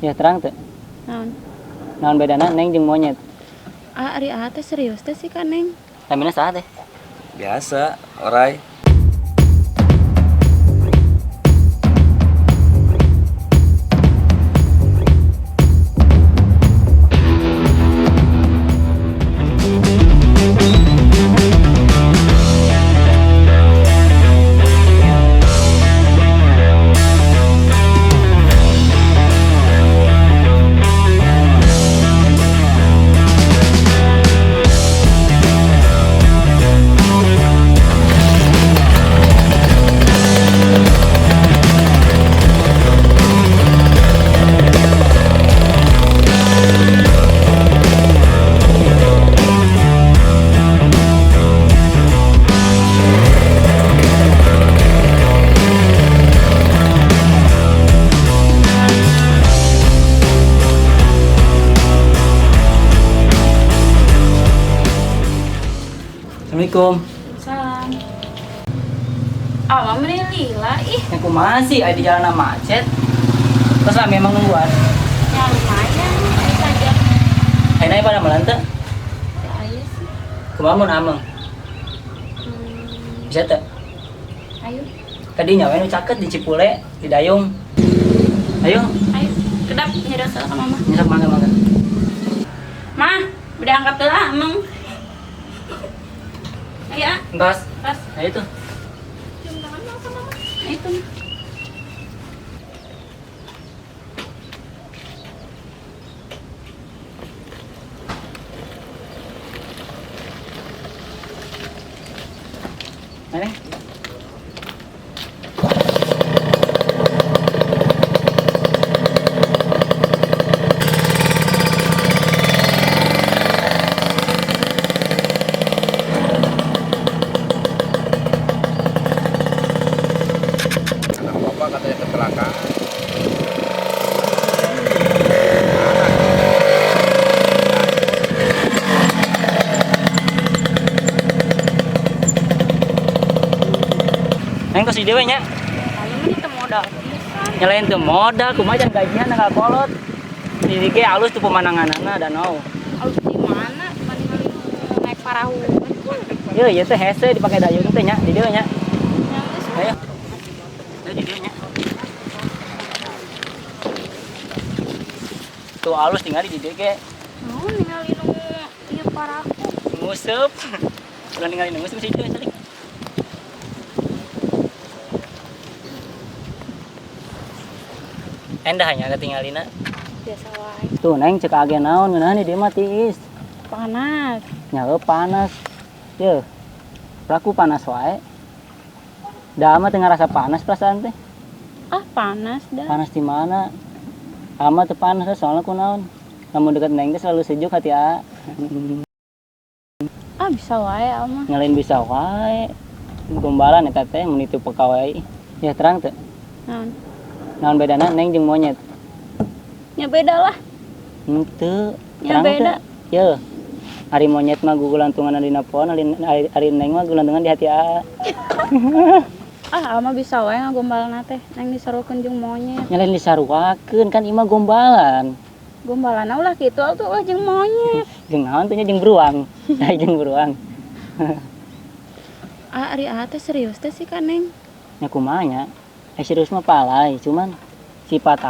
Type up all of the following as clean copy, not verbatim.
Ya terang tuh. Naon? Naon bedana neng jeung monyet? Ari teh serius teh sih kan Neng. Tamina saha teh? Biasa, orai. Assalamualaikum. Salam. Mama ini lila ih. Yang kumaha sih di jalan macet. Terus lah memang nungguan. Ya lumayan ayo saja. Ayeuna pada melante. Ya ayo sih. Kumaha mun ameng? Bisa teh? Ayo. Tadinya we nu caket di Cipule, di Dayung. Ayo, Ayo. Kedap nyedot ke mama. nyesek mangga. Mah, udah angkat tuh Ameng. Ayo, Entas. pas. Ayo tuh. Cium tangan dong sama mama. Itu. Neng. Anak bapak katanya kecelakaan. Neng tos di dewe nya. Ayo mah itu modal. Nyalain tuh modal kumaha can gajian nggak kolot. Di ge alus tuh pemandanganna danau. Harus di mana? Dibanding kali naik perahu. Ieu ieu teh hese dipake dayung teh nya di dewe nya. Ayo. Ayo di dewe nya. Tuh alus tinggal di dieu ge. Mau ninggalin ieu perahu. Nguseup. Ulah ninggalin nguseup sih dewe calik. Endah nya ketinggalina. Biasa wae. Tuh neng cek agen naon ngeunaheun di dieu mah tiis. Panas. Nya panas. Yeuh. Laku panas wae. Da mah teu ngarasa panas perasaan teh. Panas dah. Panas di mana? Ama teu panas soalnya kunaon. Lamun deket neng teh selalu sejuk hati a. Bisa wae mah. Nyalain bisa wae. Gombalan eta teh mun itu pegawai. Ya terang teu. Naon? Naon bedana neng jeung monyet? Ya beda lah. Henteu. Ya beda. Yeuh. Ari monyet mah gugulantungan dina pohon, ari neng mah gulantungan di hati a. Ama bisa wae ngagombalna teh. Neng disarukeun jeung monyet. Nyalain disaruakeun kan imah gombalan. Gombalana ulah kitu atuh ulah jeung monyet. Jeung naon teh nya jeung beruang. Nah jeung beruang. Ari teh serius teh sih kan Neng. Nya kumaha nya? Serius mah palai, cuman sifat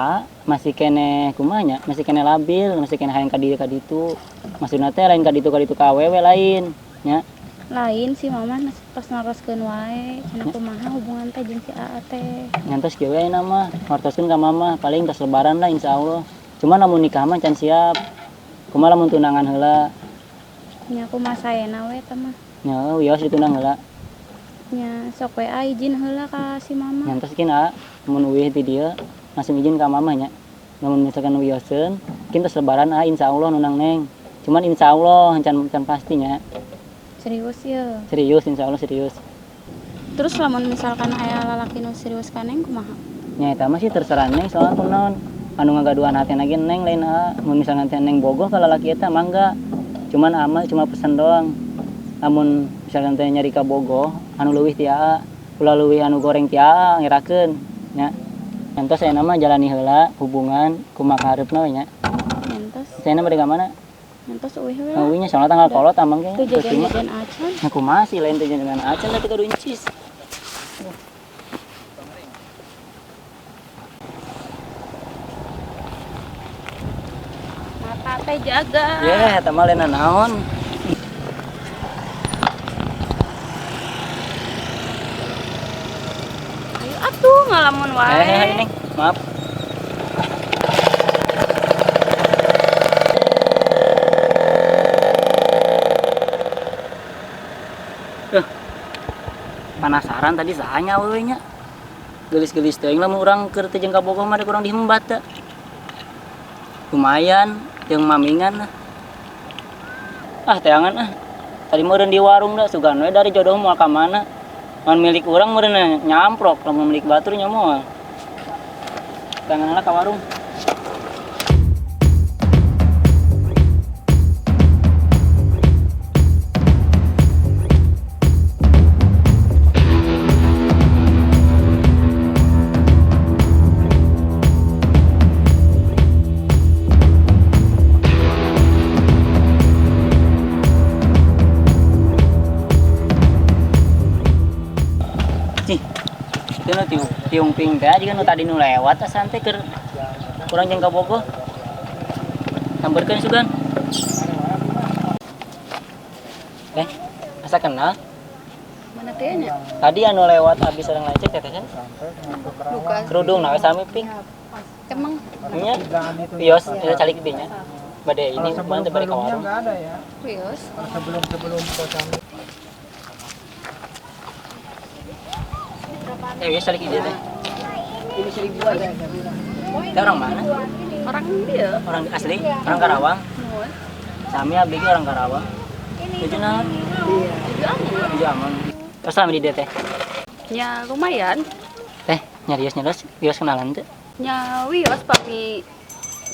masih kene kumanya, masih kene labil, masih kene hayang ka dieu ka ditu. Maksudna teh lain ka ditu ka awewe lain, nya. Lain sih mama pas naroskeun wae, cenah kumaha hubungan teh jeung si teh. Ngantos kieu we ayeuna mah, martoskeun ka mama, paling tos lebaran lah insyaallah. Cuman lamun nikah mah can siap. Kumaha lamun tunangan heula? Nya kumaha saena we teh mah. Nya wios ditunang heula. Nya sok we izin heula ka si mama. Ngantos kina mun uwih ti dieu langsung izin ka mama nya. Lamun misalkan wioseun, kin tos lebaran insyaallah nunang neng. Cuman insyaallah can pastinya. Serius ya. Serius insyaallah serius. Terus lamun misalkan aya lalaki nu serius ka Neng kumaha? Nya eta mah sih terserah neng soalna kunaon. Anu ngagaduhan hatena ge neng lain mun misalkan teh neng bogoh ka lalaki eta mangga. Cuman cuma pesan doang. Lamun misalkan teh nyari ka bogoh anu leuwih ti ulah leuwih anu goreng ti ngirakeun nya. Entos saya nama jalani heula hubungan kumaha hareupna we nya. Entos Saya nama dari mana? entos eueuh we. Eueuhnya soalnya tanggal kolot tambang ge. Teu jajan-jajan acan. Aku masih lain teh dengan acan teh kudu incis. Mata teh jaga. Ya, eta mah lain naon. Ayo atuh ngalamun wae. Ini, maaf. Penasaran tadi sahanya we nya. Gelis-gelis teuing lamun urang keur teh jeung ka Bogor mah kurang dihembat da. Lumayan jeung mamingan lah. Ah teangan ah. Tadi meureun di warung da sugan we dari jodoh moal ka mana. Mun milik urang meureun nyamprok lamun milik batur nya moal. Teanganna ka warung. Itu nu tiung ping teh juga nu tadi nu lewat asan teh keur kurang jeung ka Bogor. Sambeurkeun sugan. Asa kenal? Mana teh nya? Tadi anu lewat abis orang lecek teh kan? Lukas. Kerudung nawe sami ping. Emang Nya pios eta calik di nya. Bade ini bukan teh balik ka warung. Wios. Biasa calik di teh. Teh orang mana? Orang dia. Orang asli? Orang Karawang? Mun. Sami abdi ge orang Karawang. Tujuh naon? Tujuh aman. Terus sami di dieu teh. Ya lumayan. Teh nyarios wios kenalan teh. Ya wios pami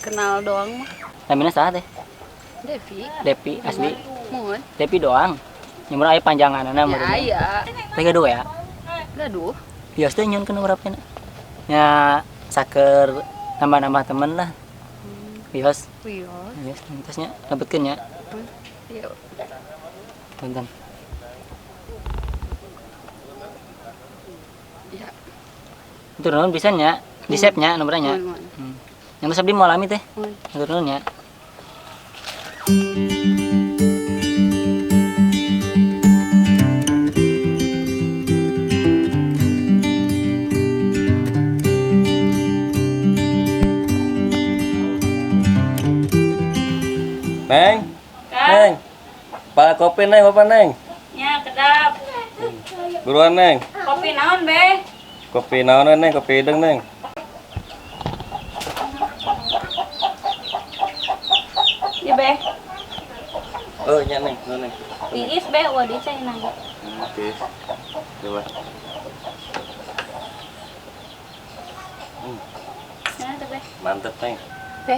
kenal doang mah. Namina saha teh? Devi. Depi asli. Mun. Depi doang. Nyumur aya panjanganana Ya meureun. aya. Teh gaduh ya. Gaduh. Wios teh nyeun kana urapna. Ya saker nambah-nambah temen lah. Wios. Wios. Wios entasnya lebetkeun nya. Iya. Punten. Ya. Itu naon bisa nya? Di save nya nomornya. Mun. Yang abdi mau alami teh. Mun. Itu naon nya? Neng, Neng, pala kopi Neng, apa Neng? Ya kedap. Buruan Neng, Kopi naon be? kopi naon Neng, kopi hidung Neng. Ya be. Oh iya Neng, no, Neng. Iis be wadi cai nang. Oke, coba. Nah teh be. Mantep Neng. Be,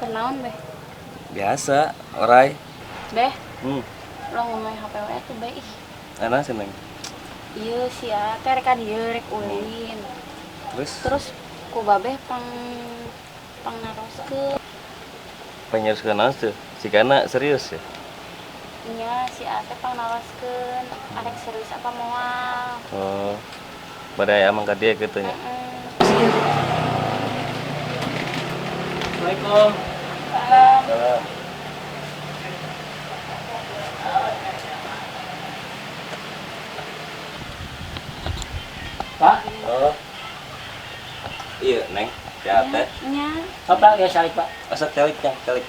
kenaon be? Biasa, orai. Be, Hmm, lo ngomong HP we tuh be ih. enak sih Neng. Ieu sia teh rek ka dieu rek ulin. Terus ku babeh pang naroskeun. Penyerus ke naon tuh? Si Kana serius ya? Nya si Ate pang naroskeun arek serius apa moal. Oh, badai amang ka dia gitu nya. Assalamualaikum. Salam. Pak, Oh. Iya, Neng. Ya teh. Nya Pak ya salik Pak. Asa celik yang celik.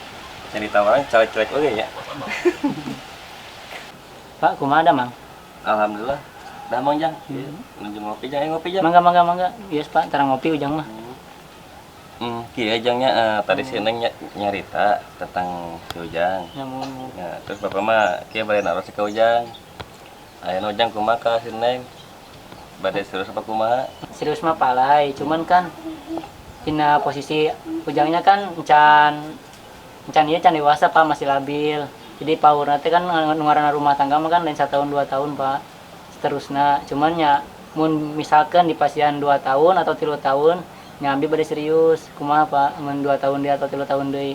Yang ditawarin celik-celik oke ya. Pak, kumaha da Mang? Alhamdulillah. Dah Mang Jang. Menuju ngopi Jang, ngopi Jang. Mangga. Yes Pak, tarang ngopi ujang mah. Kieu Jangnya tadi si Neng nyarita tentang si Ujang. Ya mun. Ya, terus Bapak mah kieu bade naros si ka Ujang. Aya Ujang kumaha ka si Neng? Bade serius apa kumaha? Serius mah palai, cuman kan dina posisi ujangnya kan encan ieu can dewasa Pak, masih labil. Jadi paurna teh kan ngaranna rumah tangga mah kan lain 1 tahun 2 tahun Pak. Seterusna cuman ya mun misalkan di pasian 2 tahun atau 3 tahun nyambi bade serius kumaha Pak mun 2 tahun dia atau 3 tahun deui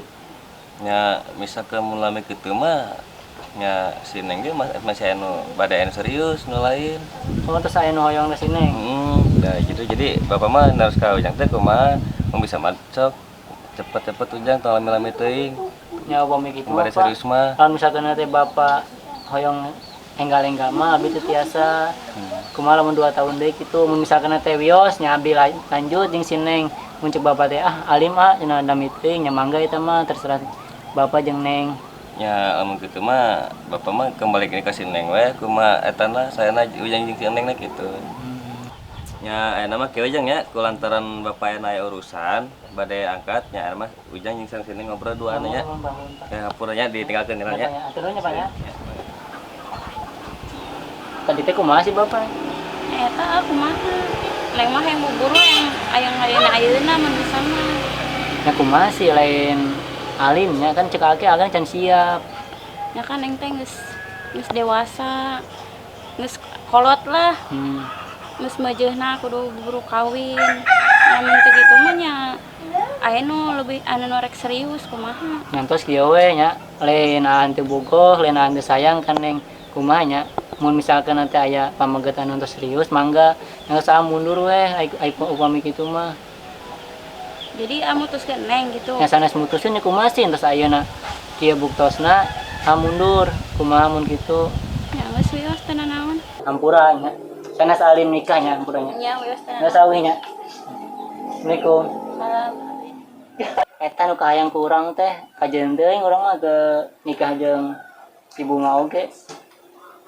nya misalkan mulai kitu mah nya si Neng ge masih anu bade anu serius nu lain. oh terus aya nu hoyong da sini Nah gitu jadi bapak mah harus ka ujang teh kumaha mun bisa macok cepet-cepet ujang tong lami-lami teuing nya upami kitu bade serius mah. lamun misalkan teh bapak hoyong enggal-enggal mah abi teh tiasa kumaha lamun 2 tahun deui kitu mun misalkan teh wios nya abi lanjut jeung si Neng mun cek bapak teh alim cenah ada meeting nya mangga eta mah terserah bapak jeung Neng Ya lamun kitu mah bapak mah kembali ke si Neng we kumaha etana sayana ujang jeung si Neng kitu. Nya aya mah kieu ujang nya kulantaran bapak aya urusan bade angkat nya aya mah ujang jeung si Neng ngobrol duaan nya. Ya hapunnya ditinggalkeun nya. Aturannya Pak ya. Tadi teh kumaha sih bapak? Eta kumaha? Lain mah yang buburu yang aya ayeuna mah bisa mah. Ya kumaha sih lain alimnya kan cek ake agan can siap. Ya kan eng teh geus dewasa. Geus kolot lah. Geus mejeuna kudu buru kawin. Lamun teh kitu mah nya aya nu lebih anu rek serius kumaha. Ngantos kieu we nya lain teu bogoh, lain teu sayang kan Neng kumaha nya. Mun misalkan nanti aya pamegetan untuk serius mangga yang usah mundur we ai upami kitu mah. Jadi mutuskeun Neng gitu. Nya sanes mutuskeun nya kumaha sih terus ayeuna kieu buktosna mundur kumaha mun kitu. Ya geus wios teh naon. Hampura nya. Sanes alim nikah nya hampura nya. Ya wios teh. Geus sawi nya. Assalamualaikum. Salam. Eta nu kahayang ku urang teh kajeun teuing urang mah ke nikah jeung si Bunga oge.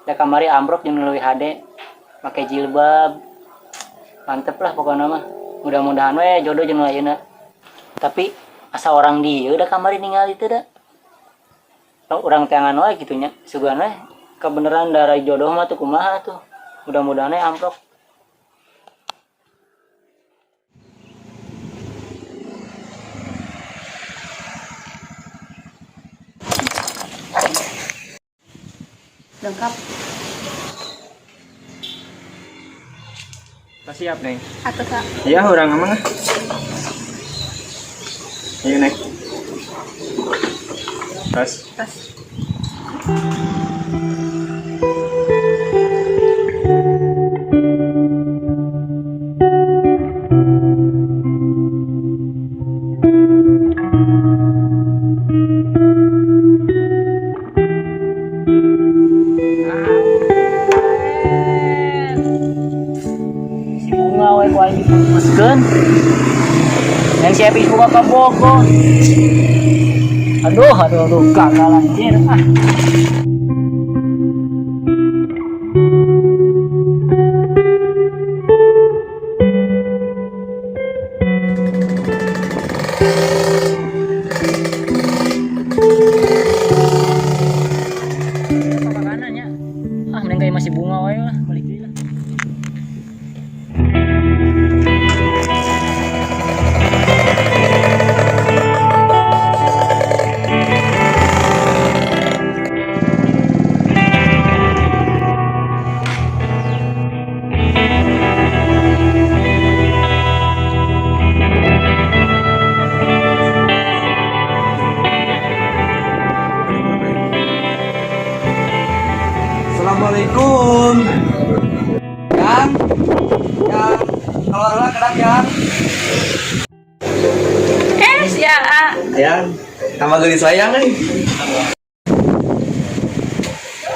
Da kamari ambrok jeung leuwih hade make jilbab. Mantep lah pokokna mah. Mudah-mudahan we jodoh jeung ayeuna. Tapi asa orang dieu da kamari ningali teh da. Urang teh angan we kitu nya. Sugan we kebeneran darai jodoh mah tuh kumaha tuh. Mudah-mudahan we ambrok. Lengkap. Siap, Neng. Atuh Kak. Iya, urang mah. Ayo, Neng. Tas. Dipungkuskeun yang siap buka ke Bogor. Aduh gagal anjir apa makanannya mending kayak masih bunga wae lah balik deui lah. Assalamualaikum. Yang keluarlah kedap yang. Sia. Yang nama gelis sayang nih.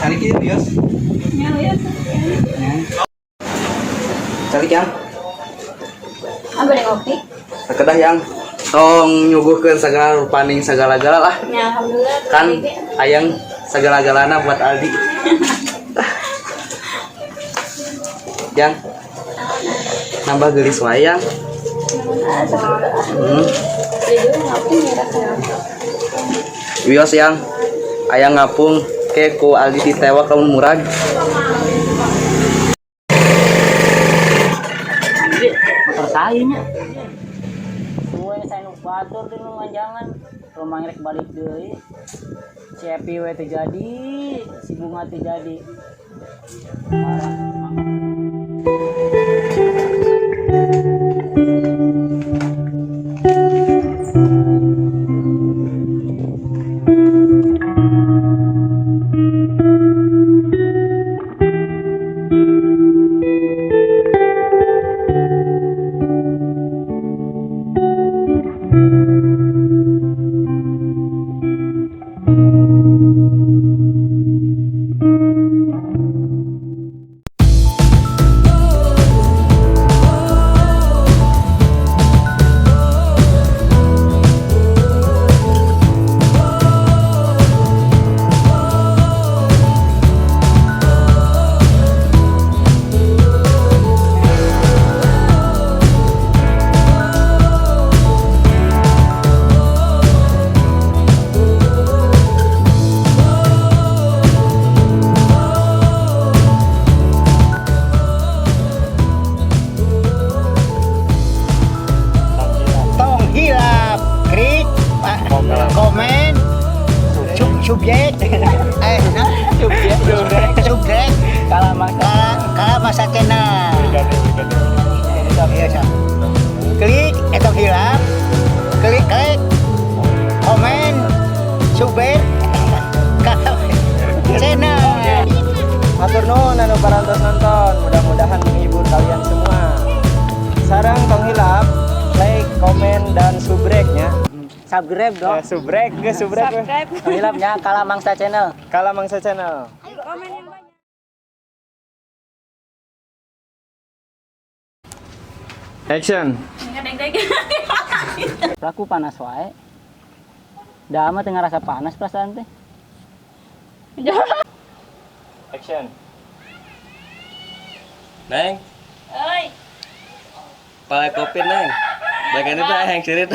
Cari kiri Dios. Ya wios. Cari yang. Apa deh kopi? Kedah yang. Tong nyuguhkeun sagala rupaning sagala-gala lah. Ya alhamdulillah. Kan ayang sagala-galana buat Aldi. Yang nambah gelis wayang. Wios yang ayang ngapung ke ku Aldi ditewa kamu murad. Motor saya nya. Gue saya nu batur di jangan rumah ngerek balik deui. Si Epi we teh jadi, si Bunga teh jadi. Marah. subjek subjek Kalah mangsa. kalau masa channel iya Sam. Klik eta hilap klik komen subscribe channel. Matur nuhun anu parantos nonton, mudah-mudahan menghibur kalian semua. Sarang tong hilap, like, komen dan subrek-nya. Subscribe dong. Subrek, ge subrek. Hilapnya Kalah Mangsa Channel. Kalah Mangsa Channel. Komen yang banyak. Action. Aku panas wae. Da mah tengah rasa panas perasaan teh. Action. Neng, Oi. pala kopi neng. Bagian itu yang cerita.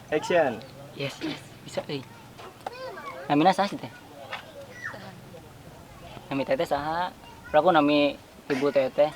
Action. Yes, bisa euy. Namina saha sih teh? Nami teteh saha? Aku nami ibu teteh.